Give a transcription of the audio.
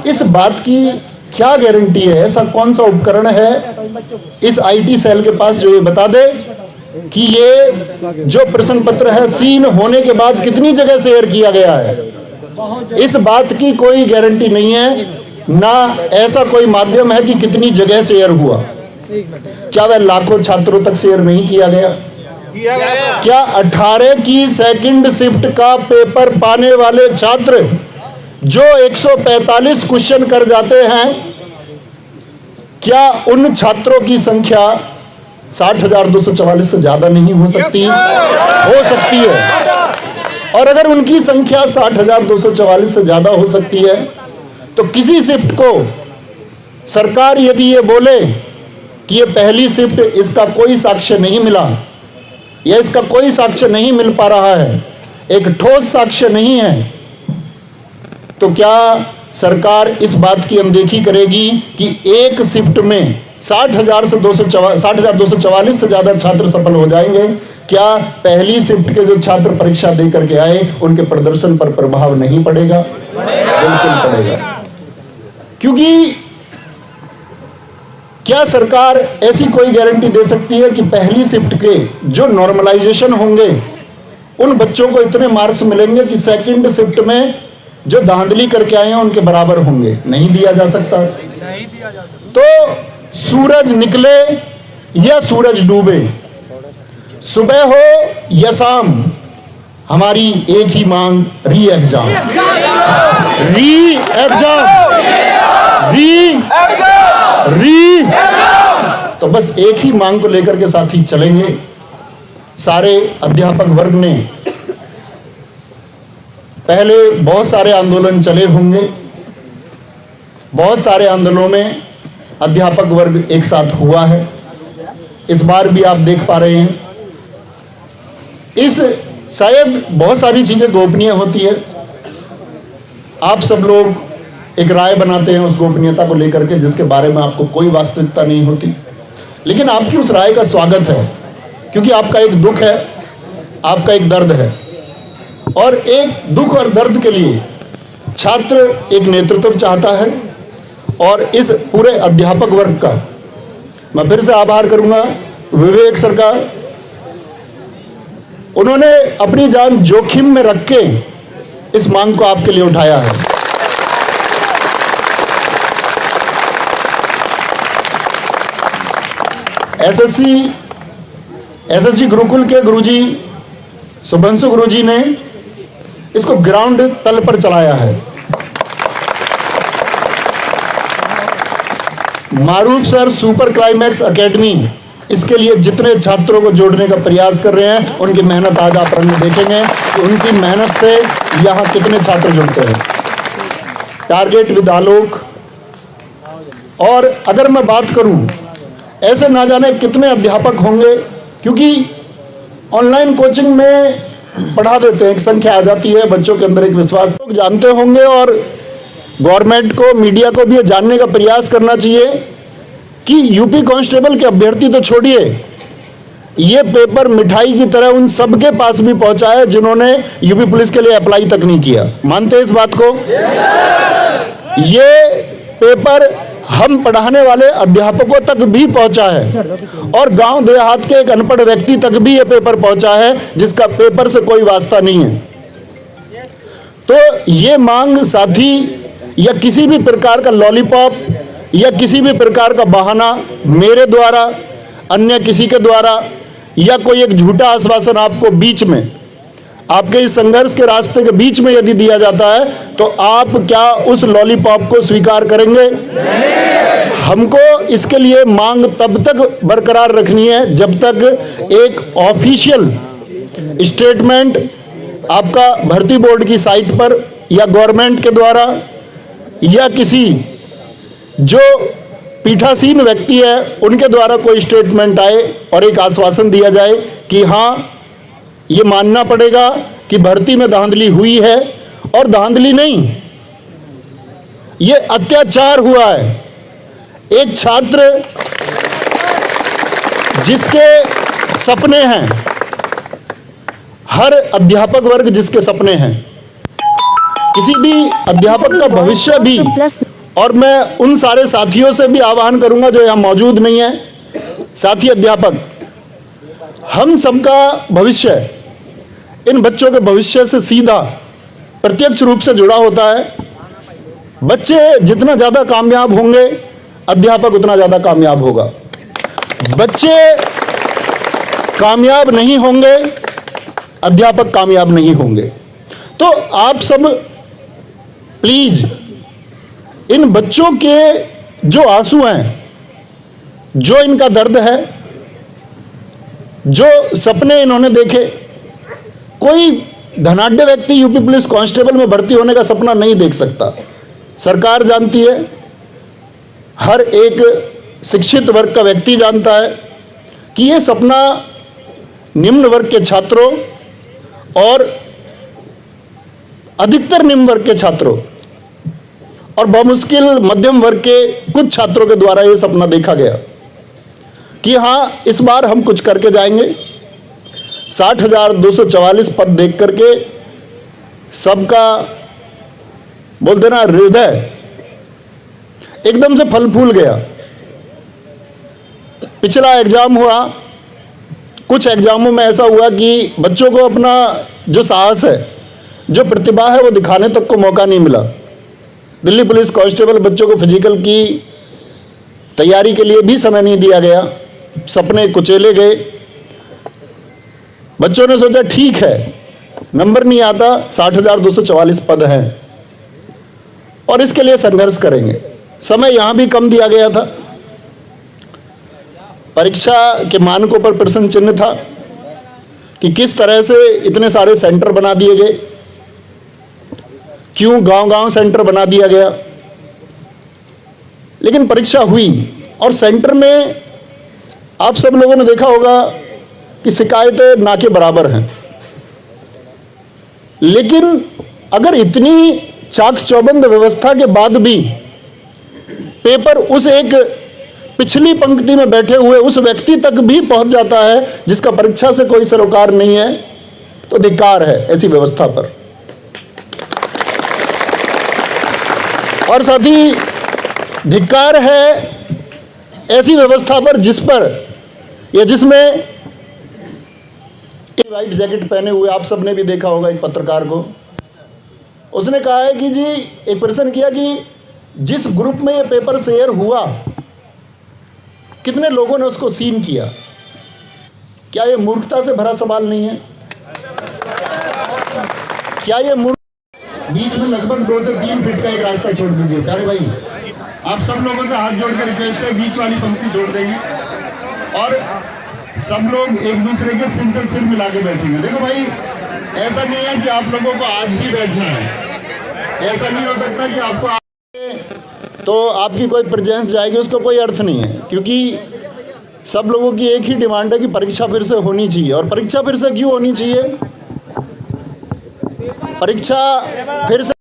इस बात की क्या गारंटी है, ऐसा कौन सा उपकरण है इस आईटी सेल के पास जो ये बता दे कि ये जो प्रश्न पत्र है सीन होने के बाद कितनी जगह शेयर किया गया है? इस बात की कोई गारंटी नहीं है, ना ऐसा कोई माध्यम है कि कितनी जगह शेयर हुआ। क्या वह लाखों छात्रों तक शेयर नहीं किया गया? क्या 18 की सेकंड शिफ्ट का पेपर पाने वाले छात्र जो 145 क्वेश्चन कर जाते हैं, क्या उन छात्रों की संख्या 60,244 से ज्यादा नहीं हो सकती? हो सकती है। और अगर उनकी संख्या 60,244 से ज्यादा हो सकती है तो किसी शिफ्ट को सरकार यदि ये बोले कि ये पहली शिफ्ट, इसका कोई साक्ष्य नहीं मिला या इसका कोई साक्ष्य नहीं मिल पा रहा है, एक ठोस साक्ष्य नहीं है, तो क्या सरकार इस बात की अनदेखी करेगी कि एक शिफ्ट में 60,244 से ज्यादा छात्र सफल हो जाएंगे? क्या पहली शिफ्ट के जो छात्र परीक्षा दे करके आए उनके प्रदर्शन पर प्रभाव नहीं पड़ेगा? बिल्कुल पड़ेगा। क्योंकि क्या सरकार ऐसी कोई गारंटी दे सकती है कि पहली शिफ्ट के जो नॉर्मलाइजेशन होंगे उन बच्चों को इतने मार्क्स मिलेंगे कि सेकंड शिफ्ट में जो धांधली करके आए हैं उनके बराबर होंगे? नहीं दिया जा सकता। तो सूरज निकले या सूरज डूबे, सुबह हो या शाम, हमारी एक ही मांग, री एग्जाम, री एग्जाम, री। तो बस एक ही मांग को लेकर के साथ ही चलेंगे। सारे अध्यापक वर्ग ने पहले बहुत सारे आंदोलन चले होंगे, बहुत सारे आंदोलनों में अध्यापक वर्ग एक साथ हुआ है। इस बार भी आप देख पा रहे हैं, शायद बहुत सारी चीजें गोपनीय होती है, आप सब लोग एक राय बनाते हैं उस गोपनीयता को लेकर के जिसके बारे में आपको कोई वास्तविकता नहीं होती, लेकिन आपकी उस राय का स्वागत है, क्योंकि आपका एक दुख है, आपका एक दर्द है, और एक दुख और दर्द के लिए छात्र एक नेतृत्व चाहता है। और इस पूरे अध्यापक वर्ग का मैं फिर से आभार करूंगा विवेक सर का, उन्होंने अपनी जान जोखिम में रख के इस मांग को आपके लिए उठाया है। एसएससी गुरुकुल के गुरुजी शुभंशु गुरुजी ने इसको ग्राउंड तल पर चलाया है। मारूफ सर सुपर क्लाइमैक्स एकेडमी इसके लिए जितने छात्रों को जोड़ने का प्रयास कर रहे हैं, उनकी मेहनत आज आप रंग देखेंगे कि उनकी मेहनत से यहाँ कितने छात्र जुड़ते हैं। टारगेट विद आलोक। और अगर मैं बात करूं, ऐसे ना जाने कितने अध्यापक होंगे, क्योंकि ऑनलाइन कोचिंग में पढ़ा देते हैं, एक संख्या आ जाती है, बच्चों के अंदर एक विश्वास, लोग जानते होंगे। और गवर्नमेंट को, मीडिया को भी ये जानने का प्रयास करना चाहिए कि यूपी कांस्टेबल के अभ्यर्थी तो छोड़िए, ये पेपर मिठाई की तरह उन सबके पास भी पहुंचा है जिन्होंने यूपी पुलिस के लिए अप्लाई तक नहीं किया। मानते हैं इस बात को? ये पेपर हम पढ़ाने वाले अध्यापकों तक भी पहुंचा है, और गांव देहात के एक अनपढ़ व्यक्ति तक भी ये पेपर पहुंचा है जिसका पेपर से कोई वास्ता नहीं है। तो ये मांग साथी या किसी भी प्रकार का लॉलीपॉप या किसी भी प्रकार का बहाना मेरे द्वारा, अन्य किसी के द्वारा, या कोई एक झूठा आश्वासन आपको बीच में, आपके इस संघर्ष के रास्ते के बीच में यदि दिया जाता है तो आप क्या उस लॉलीपॉप को स्वीकार करेंगे? हमको इसके लिए मांग तब तक बरकरार रखनी है जब तक एक ऑफिशियल स्टेटमेंट आपका भर्ती बोर्ड की साइट पर या गवर्नमेंट के द्वारा या किसी जो पीठासीन व्यक्ति है उनके द्वारा कोई स्टेटमेंट आए और एक आश्वासन दिया जाए कि हाँ, ये मानना पड़ेगा कि भर्ती में धांधली हुई है, और धांधली नहीं, ये अत्याचार हुआ है। एक छात्र जिसके सपने हैं, हर अध्यापक वर्ग जिसके सपने हैं, किसी भी अध्यापक का भविष्य भी और मैं उन सारे साथियों से भी आह्वान करूंगा जो यहाँ मौजूद नहीं है, साथी अध्यापक, हम सबका भविष्य इन बच्चों के भविष्य से सीधा प्रत्यक्ष रूप से जुड़ा होता है। बच्चे जितना ज़्यादा कामयाब होंगे, अध्यापक उतना ज़्यादा कामयाब होगा। बच्चे कामयाब नहीं होंगे, अध्यापक कामयाब नहीं होंगे। तो आप सब प्लीज इन बच्चों के जो आंसू हैं, जो इनका दर्द है, जो सपने इन्होंने देखे, कोई धनाढ्य व्यक्ति यूपी पुलिस कांस्टेबल में भर्ती होने का सपना नहीं देख सकता। सरकार जानती है, हर एक शिक्षित वर्ग का व्यक्ति जानता है कि ये सपना निम्न वर्ग के छात्रों और अधिकतर निम्न वर्ग के छात्रों और बमुश्किल मध्यम वर्ग के कुछ छात्रों के द्वारा ये सपना देखा गया कि हाँ, इस बार हम कुछ करके जाएंगे। 60,244 पद देख करके सबका बोलते ना हृदय एकदम से फल फूल गया। पिछला एग्जाम हुआ, कुछ एग्जामों में ऐसा हुआ कि बच्चों को अपना जो साहस है, जो प्रतिभा है, वो दिखाने तक को मौका नहीं मिला। दिल्ली पुलिस कांस्टेबल बच्चों को फिजिकल की तैयारी के लिए भी समय नहीं दिया गया, सपने कुचेले गए। बच्चों ने सोचा ठीक है, नंबर नहीं आता, 60,244 पद हैं और इसके लिए संघर्ष करेंगे। समय यहां भी कम दिया गया था, परीक्षा के मानकों पर प्रश्न चिन्ह था कि किस तरह से इतने सारे सेंटर बना दिए गए, क्यों गांव-गांव सेंटर बना दिया गया। लेकिन परीक्षा हुई और सेंटर में आप सब लोगों ने देखा होगा कि शिकायतें ना के बराबर हैं। लेकिन अगर इतनी चाक चौबंद व्यवस्था के बाद भी पेपर उस एक पिछली पंक्ति में बैठे हुए उस व्यक्ति तक भी पहुंच जाता है जिसका परीक्षा से कोई सरोकार नहीं है, तो धिक्कार है ऐसी व्यवस्था पर। और साथ ही धिक्कार है ऐसी व्यवस्था पर जिस पर या जिसमें व्हाइट जैकेट पहने हुए आप सबने भी देखा होगा एक पत्रकार को, उसने कहा है कि जी, एक प्रश्न किया कि जिस ग्रुप में ये पेपर शेयर हुआ कितने लोगों ने उसको सीन किया। क्या ये मूर्खता से भरा सवाल नहीं है? क्या ये बीच में लगभग 2 से 3 फीट का एक रास्ता छोड़ दीजिए। सारे भाई आप सब लोगों से हाथ जोड़कर रिक्वेस्ट है, बीच वाली पंक्ति छोड़ देंगे और सब लोग एक दूसरे के सिर से सिर मिला के बैठेंगे। देखो भाई, ऐसा नहीं है कि आप लोगों को आज ही बैठना है, ऐसा नहीं हो सकता कि आपको तो आपकी कोई प्रेजेंस जाएगी, उसका कोई अर्थ नहीं है। क्योंकि सब लोगों की एक ही डिमांड है कि परीक्षा फिर से होनी चाहिए। और परीक्षा फिर से क्यों होनी चाहिए? परीक्षा फिर से